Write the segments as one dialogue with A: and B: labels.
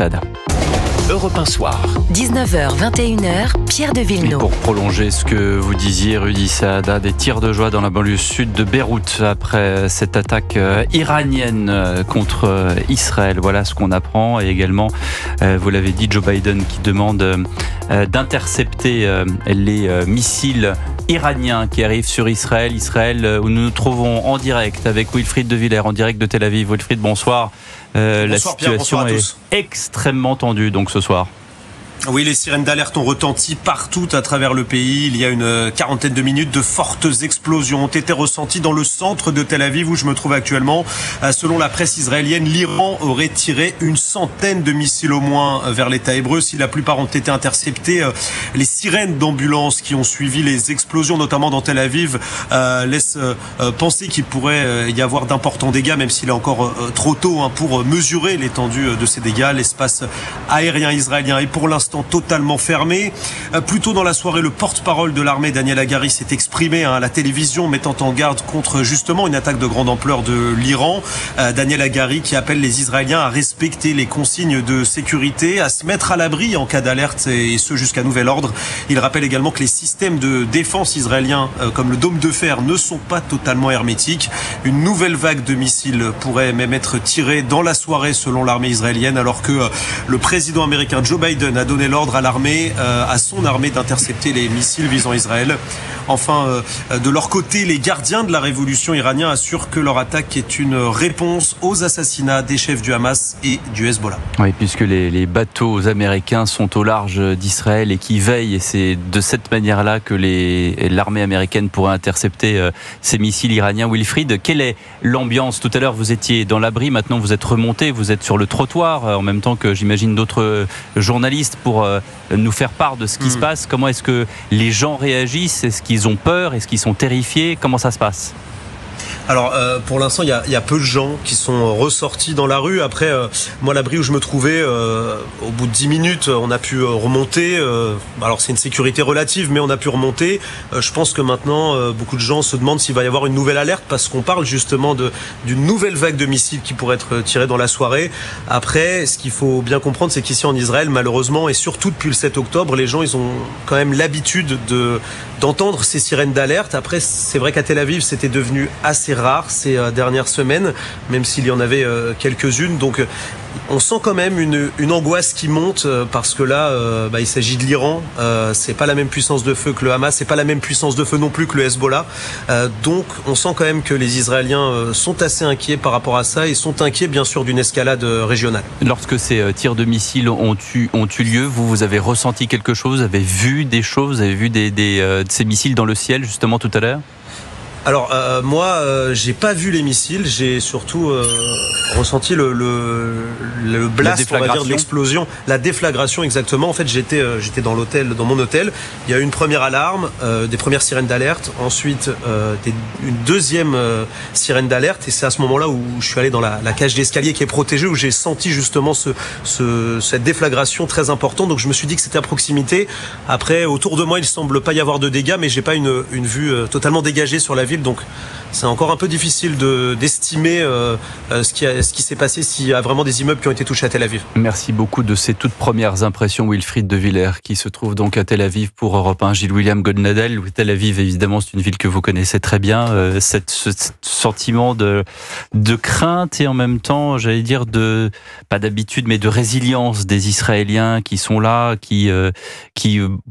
A: Saada.
B: Europe 1 Soir.
C: 19h, 21h, Pierre de
A: Et
C: Villeneuve.
A: pour prolonger ce que vous disiez, Rudy Saada, des tirs de joie dans la banlieue sud de Beyrouth après cette attaque iranienne contre Israël. Voilà ce qu'on apprend. Et également, vous l'avez dit, Joe Biden qui demande d'intercepter les missiles iraniens qui arrivent sur Israël. Israël, où nous nous trouvons en direct avec Wilfried de Villers, en direct de Tel Aviv. Wilfried, bonsoir. La situation est extrêmement tendue donc ce soir.
D: Oui, les sirènes d'alerte ont retenti partout à travers le pays. Il y a une quarantaine de minutes, de fortes explosions ont été ressenties dans le centre de Tel Aviv où je me trouve actuellement. Selon la presse israélienne, l'Iran aurait tiré une centaine de missiles au moins vers l'État hébreu. Si la plupart ont été interceptés, les sirènes d'ambulance qui ont suivi les explosions, notamment dans Tel Aviv, laissent penser qu'il pourrait y avoir d'importants dégâts, même s'il est encore trop tôt pour mesurer l'étendue de ces dégâts. L'espace aérien israélien est pour l'instant totalement fermé. Plus tôt dans la soirée, le porte-parole de l'armée, Daniel Hagari, s'est exprimé à la télévision, mettant en garde contre justement une attaque de grande ampleur de l'Iran. Daniel Hagari qui appelle les Israéliens à respecter les consignes de sécurité, à se mettre à l'abri en cas d'alerte, et ce jusqu'à nouvel ordre. Il rappelle également que les systèmes de défense israéliens, comme le dôme de fer, ne sont pas totalement hermétiques. Une nouvelle vague de missiles pourrait même être tirée dans la soirée selon l'armée israélienne, alors que le président américain Joe Biden a donné l'ordre à l'armée, à son armée, d'intercepter les missiles visant Israël. Enfin, de leur côté, les gardiens de la révolution iranienne assurent que leur attaque est une réponse aux assassinats des chefs du Hamas et du Hezbollah.
A: Oui, puisque les bateaux américains sont au large d'Israël et qui veillent, et c'est de cette manière-là que l'armée américaine pourrait intercepter ces missiles iraniens. Wilfried, quelle est l'ambiance? Tout à l'heure, vous étiez dans l'abri, maintenant vous êtes remonté, vous êtes sur le trottoir, en même temps que j'imagine d'autres journalistes pour nous faire part de ce qui se passe. Comment est-ce que les gens réagissent? Est-ce qu'ils ont peur? Est-ce qu'ils sont terrifiés? Comment ça se passe?
D: Alors pour l'instant il y a peu de gens qui sont ressortis dans la rue. Après moi, l'abri où je me trouvais, au bout de 10 minutes on a pu remonter. Alors c'est une sécurité relative, mais on a pu remonter. Je pense que maintenant beaucoup de gens se demandent s'il va y avoir une nouvelle alerte, parce qu'on parle justement d'une nouvelle vague de missiles qui pourrait être tirée dans la soirée. Après, ce qu'il faut bien comprendre, c'est qu'ici en Israël, malheureusement, et surtout depuis le 7 octobre, les gens ils ont quand même l'habitude d'entendre ces sirènes d'alerte. Après, c'est vrai qu'à Tel Aviv c'était devenu assez rare ces dernières semaines, même s'il y en avait quelques-unes. Donc on sent quand même une angoisse qui monte, parce que là il s'agit de l'Iran. C'est pas la même puissance de feu que le Hamas, c'est pas la même puissance de feu non plus que le Hezbollah. Donc on sent quand même que les Israéliens sont assez inquiets par rapport à ça, et sont inquiets bien sûr d'une escalade régionale.
A: Lorsque ces tirs de missiles ont eu lieu, vous avez ressenti quelque chose? Vous avez vu des choses? Vous avez vu de ces missiles dans le ciel justement tout à l'heure?
D: Alors moi, j'ai pas vu les missiles, j'ai surtout ressenti le blast, on va dire, de l'explosion, la déflagration exactement. En fait, j'étais dans mon hôtel. Il y a eu une première alarme, des premières sirènes d'alerte, ensuite une deuxième sirène d'alerte, et c'est à ce moment-là où je suis allé dans la cage d'escalier qui est protégée, où j'ai senti justement cette déflagration très importante. Donc je me suis dit que c'était à proximité. Après, autour de moi, il semble pas y avoir de dégâts, mais j'ai pas une vue totalement dégagée sur la ville. Donc c'est encore un peu difficile d'estimer ce qui s'est passé, s'il y a vraiment des immeubles qui ont été touchés à Tel Aviv.
A: Merci beaucoup de ces toutes premières impressions, Wilfried de Villers, qui se trouve donc à Tel Aviv pour Europe 1. Gilles William Godnadel. Tel Aviv, évidemment, c'est une ville que vous connaissez très bien. Ce sentiment de crainte, et en même temps, j'allais dire, pas d'habitude, mais de résilience des Israéliens qui sont là, qui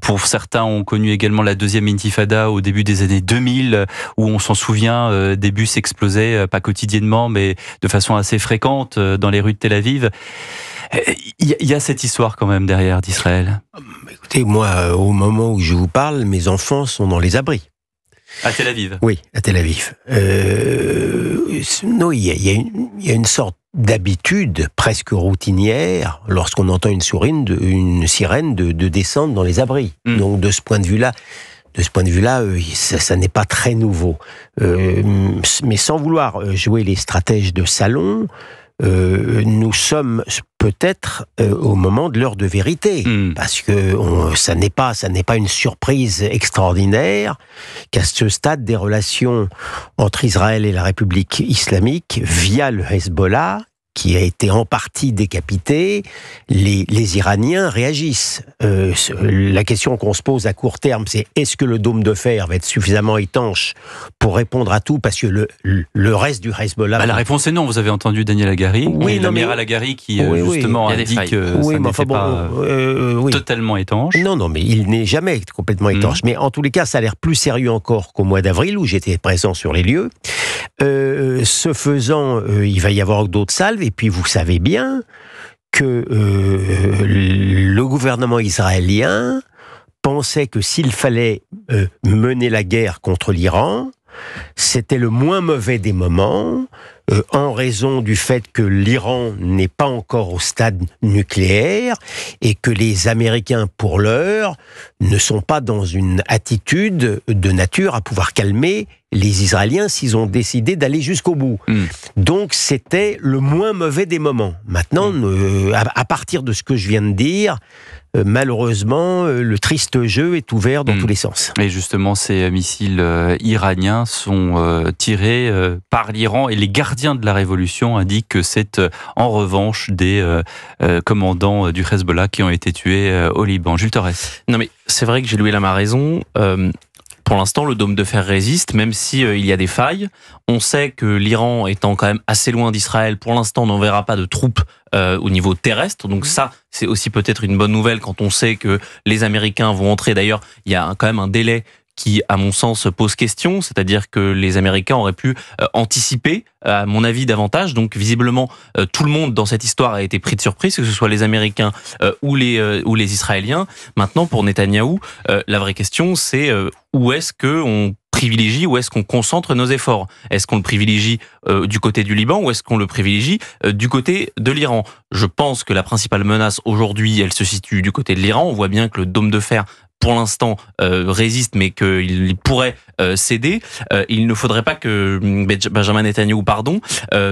A: pour certains ont connu également la deuxième intifada au début des années 2000, où on s'en souvient, des bus explosaient, pas quotidiennement, mais de façon assez fréquente dans les rues de Tel Aviv. Il y a cette histoire quand même derrière d'Israël.
E: Écoutez, moi, au moment où je vous parle, mes enfants sont dans les abris.
A: À Tel Aviv? Oui,
E: à Tel Aviv. Non, il y a une sorte d'habitude presque routinière, lorsqu'on entend une sirène de descendre dans les abris. Donc de ce point de vue-là, ça n'est pas très nouveau. Mais sans vouloir jouer les stratèges de salon, nous sommes peut-être au moment de l'heure de vérité, parce que ça n'est pas une surprise extraordinaire qu'à ce stade des relations entre Israël et la République islamique, via le Hezbollah, qui a été en partie décapité, les Iraniens réagissent. La question qu'on se pose à court terme, c'est est-ce que le dôme de fer va être suffisamment étanche pour répondre à tout? Parce que le reste du Hezbollah...
A: la réponse est non. Vous avez entendu Daniel Hagari, l'amiral Hagari qui justement indique que ça n'était pas totalement étanche.
E: Non, mais il n'est jamais complètement étanche. Mais en tous les cas, ça a l'air plus sérieux encore qu'au mois d'avril, où j'étais présent sur les lieux. Ce faisant, il va y avoir d'autres salves, et puis vous savez bien que le gouvernement israélien pensait que s'il fallait mener la guerre contre l'Iran, c'était le moins mauvais des moments, en raison du fait que l'Iran n'est pas encore au stade nucléaire et que les Américains, pour l'heure, ne sont pas dans une attitude de nature à pouvoir calmer les Israéliens s'ils ont décidé d'aller jusqu'au bout. Donc c'était le moins mauvais des moments. Maintenant, à partir de ce que je viens de dire, malheureusement, le triste jeu est ouvert dans tous les sens.
A: Et justement, ces missiles iraniens sont tirés par l'Iran, et les gardiens de la révolution indiquent que c'est en revanche des commandants du Hezbollah qui ont été tués au Liban. Jules Torres.
F: Non mais c'est vrai que Gilles William a raison. Pour l'instant, le dôme de fer résiste, même si il y a des failles. On sait que l'Iran étant quand même assez loin d'Israël, pour l'instant, on n'enverra pas de troupes au niveau terrestre. Donc ça, c'est aussi peut-être une bonne nouvelle quand on sait que les Américains vont entrer. D'ailleurs, il y a quand même un délai qui, à mon sens, pose question, c'est-à-dire que les Américains auraient pu anticiper, à mon avis, davantage. Donc, visiblement, tout le monde dans cette histoire a été pris de surprise, que ce soit les Américains ou les Israéliens. Maintenant, pour Netanyahou, la vraie question, c'est où est-ce qu'on privilégie, où est-ce qu'on concentre nos efforts? Est-ce qu'on le privilégie du côté du Liban ou est-ce qu'on le privilégie du côté de l'Iran? Je pense que la principale menace aujourd'hui, elle se situe du côté de l'Iran. On voit bien que le dôme de fer, pour l'instant, résiste, mais qu'il pourrait céder. Il ne faudrait pas que Benjamin Netanyahou,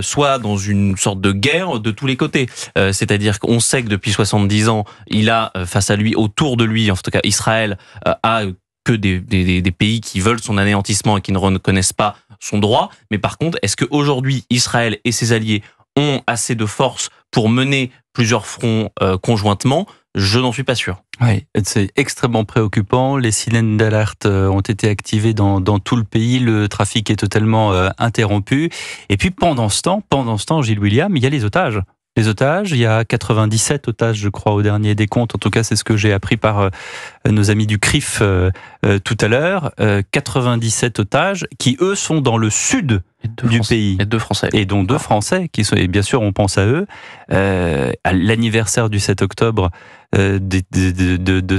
F: soit dans une sorte de guerre de tous les côtés. C'est-à-dire qu'on sait que depuis 70 ans, il a face à lui, autour de lui, en tout cas Israël, a que des pays qui veulent son anéantissement et qui ne reconnaissent pas son droit. Mais par contre, est-ce qu'aujourd'hui, Israël et ses alliés ont assez de force pour mener plusieurs fronts conjointement? Je n'en suis pas sûr.
A: Oui, c'est extrêmement préoccupant. Les sirènes d'alerte ont été activées dans tout le pays. Le trafic est totalement interrompu. Et puis pendant ce temps, Gilles William, il y a les otages. Les otages, il y a 97 otages, je crois, au dernier décompte. En tout cas, c'est ce que j'ai appris par nos amis du CRIF tout à l'heure. 97 otages qui, eux, sont dans le sud du pays.
F: Et 2 Français.
A: Et dont 2 Français, qui sont, et bien sûr, on pense à eux. À l'anniversaire du 7 octobre, de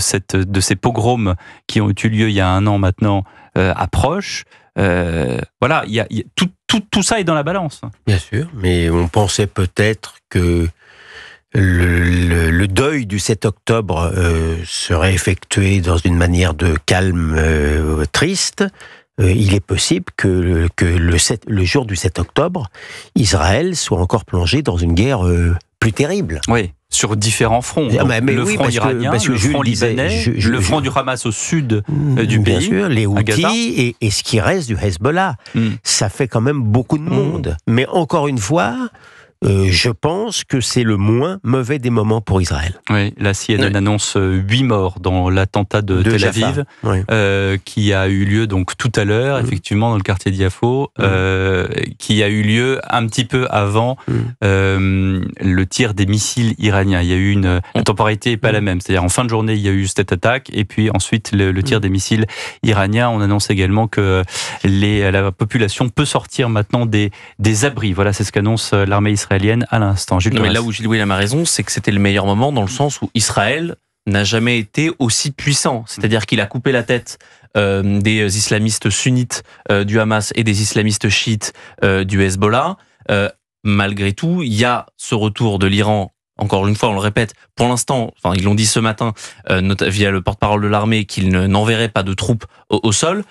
A: ces pogroms qui ont eu lieu il y a 1 an maintenant, approche. Voilà, tout ça est dans la balance.
E: Bien sûr, mais on pensait peut-être que le deuil du 7 octobre serait effectué dans une manière de calme triste. Il est possible que le jour du 7 octobre, Israël soit encore plongé dans une guerre plus terrible.
A: Oui, sur différents fronts. Le front iranien, le front libanais, le front du Hamas au sud du pays.
E: Bien sûr, les Houthis et ce qui reste du Hezbollah. Ça fait quand même beaucoup de monde. Mais encore une fois, je pense que c'est le moins mauvais des moments pour Israël.
A: Oui, la CNN annonce 8 morts dans l'attentat de Tel Aviv, qui a eu lieu donc tout à l'heure, effectivement, dans le quartier d'Yafo, qui a eu lieu un petit peu avant le tir des missiles iraniens. Il y a eu la temporalité n'est pas la même. C'est-à-dire en fin de journée, il y a eu cette attaque, et puis ensuite le tir des missiles iraniens. On annonce également que la population peut sortir maintenant des abris. Voilà, c'est ce qu'annonce l'armée israélienne à l'instant.
F: Mais là où Gilles William a raison, c'est que c'était le meilleur moment dans le sens où Israël n'a jamais été aussi puissant. C'est-à-dire qu'il a coupé la tête des islamistes sunnites du Hamas et des islamistes chiites du Hezbollah. Malgré tout, il y a ce retour de l'Iran. Encore une fois, on le répète, pour l'instant, ils l'ont dit ce matin via le porte-parole de l'armée qu'ils n'enverraient pas de troupes au sol.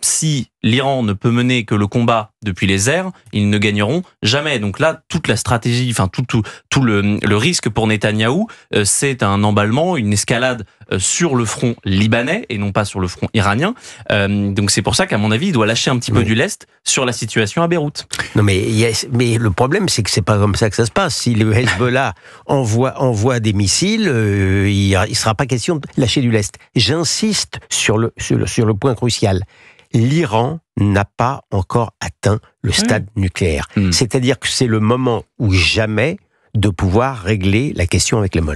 F: si l'Iran ne peut mener que le combat depuis les airs, ils ne gagneront jamais. Donc là, toute la stratégie, enfin tout le risque pour Netanyahou, c'est un emballement, une escalade sur le front libanais et non pas sur le front iranien. Donc c'est pour ça qu'à mon avis, il doit lâcher un petit peu du lest sur la situation à Beyrouth.
E: Non, mais le problème, c'est que c'est pas comme ça que ça se passe. Si le Hezbollah envoie des missiles, il sera pas question de lâcher du lest. J'insiste sur le point crucial. L'Iran n'a pas encore atteint le stade nucléaire. C'est-à-dire que c'est le moment ou jamais de pouvoir régler la question avec les Molles.